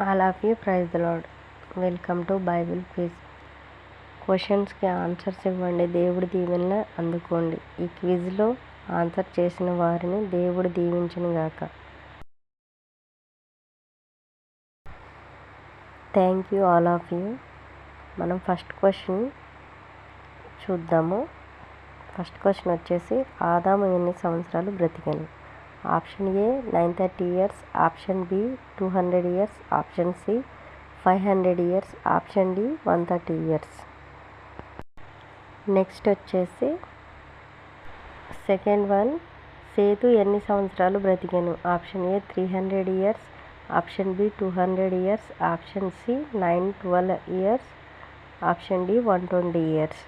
All of you praise the Lord. Welcome to Bible quiz. క్వశ్చన్స్కి answers ఇవ్వండి, దేవుడి దీవెనలు అందుకోండి. ఈ క్విజ్లో ఆన్సర్ చేసిన వారిని దేవుడు దీవించును గాక. Thank you all of you. మనం ఫస్ట్ క్వశ్చన్ చూద్దాము. ఫస్ట్ క్వశ్చన్ వచ్చేసి, ఆదాము ఎన్ని సంవత్సరాలు బ్రతికాను? Option A 930 years, option B 200 years, option C 500 years, option D 130 years. Next వచ్చేసి సెకండ్ వన్, సేతు ఎన్ని సంవత్సరాలు బ్రతికాను? Option A 300 years, option B 200 years, option C 912 years, option D 120 years.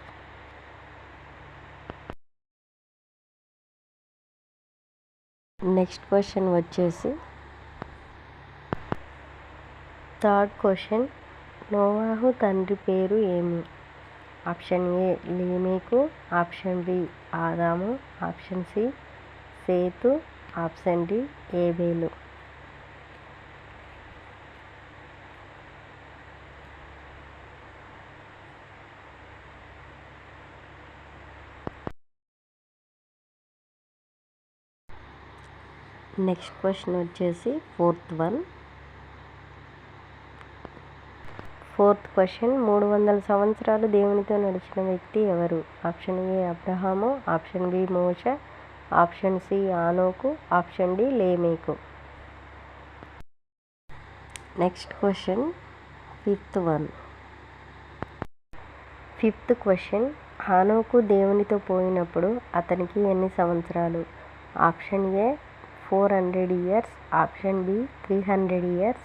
Next question వచ్చేసి third question, Novahu తండ్రి పేరు ఏమి? Option A Lemeku, option B Adamu, option C Sethu, option D Abelu. Next question వచ్చేసి fourth question, 300 సంవత్సరాలు దేవునితో నడిచిన వ్యక్తి ఎవరు? Option A Abrahamu, option B Moshe, option C Anoku, option D Lemeku. Next question fifth question, Anoku దేవునితో పోయినప్పుడు అతనికి ఎన్ని సంవత్సరాలు? Option A 400 years, option B 300 years,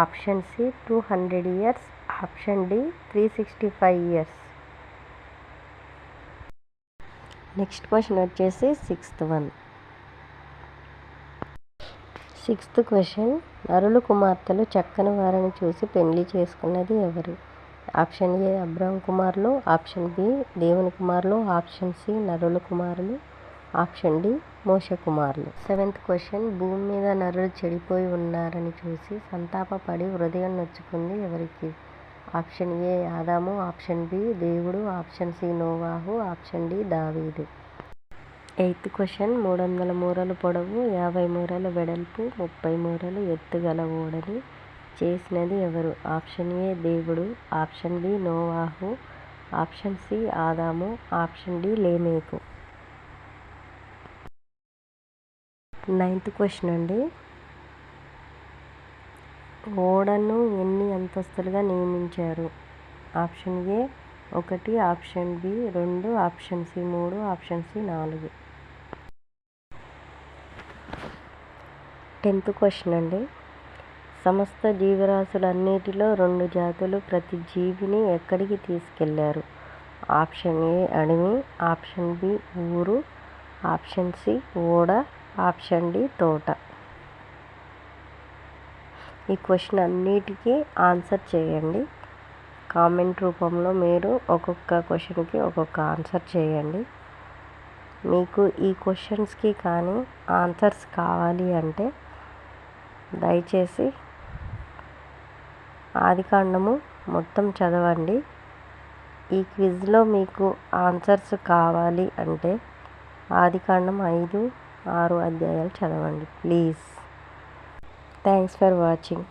option C 200 years, option D 365 years. Next question వచ్చేసి సిక్స్త్ క్వశ్చన్, నరుల కుమార్తెలు చక్కని వారిని చూసి పెళ్లి చేసుకున్నది ఎవరు? ఆప్షన్ ఏ అబ్రహాం కుమారులు, ఆప్షన్ బి దేవుని కుమారులు, ఆప్షన్ సి నరుల కుమారులు, ఆప్షన్ డి మోషే కుమారులు. సెవెంత్ క్వశ్చన్, భూమి మీద నరులు చెడిపోయి ఉన్నారని చూసి సంతాపపడి హృదయం నొచ్చుకుంది ఎవరికి? ఆప్షన్ ఏ ఆదాము, ఆప్షన్ బి దేవుడు, ఆప్షన్ సి నోవాహు, ఆప్షన్ డి దావీదు. ఎయిత్ క్వశ్చన్, 300 మూరలు పొడవు, 50 మూరలు వెడల్పు, 30 మూరలు ఎత్తుగల ఓడని చేసినది ఎవరు? ఆప్షన్ ఏ దేవుడు, ఆప్షన్ బి నోవాహు, ఆప్షన్ సి ఆదాము, ఆప్షన్ డి లేమెకు. నైన్త్ క్వశ్చన్ అండి, ఓడను ఎన్ని అంతస్తులుగా నిర్మించారు? Option A 1, option B 2, option C 3, option C 4. 10th question అండి, సమస్త జీవరాశులన్నిటిలో 2 జాతులు ప్రతి జీవిని ఎక్కడికి తీసుకెళ్లారు? ఆప్షన్ ఏ అడవి, ఆప్షన్ బి ఊరు, ఆప్షన్ సి ఓడ, ఆప్షన్ డి తోట. ఈ క్వశ్చన్ అన్నిటికీ ఆన్సర్ చేయండి. కామెంట్ రూపంలో మీరు ఒక్కొక్క క్వశ్చన్కి ఒక్కొక్క ఆన్సర్ చేయండి. మీకు ఈ క్వశ్చన్స్కి కానీ ఆన్సర్స్ కావాలి అంటే దయచేసి ఆదికాండము మొత్తం చదవండి. ఈ క్విజ్లో మీకు ఆన్సర్స్ కావాలి అంటే ఆదికాండం 5, 6 అధ్యాయాలు చదవండి ప్లీజ్. Thanks for watching.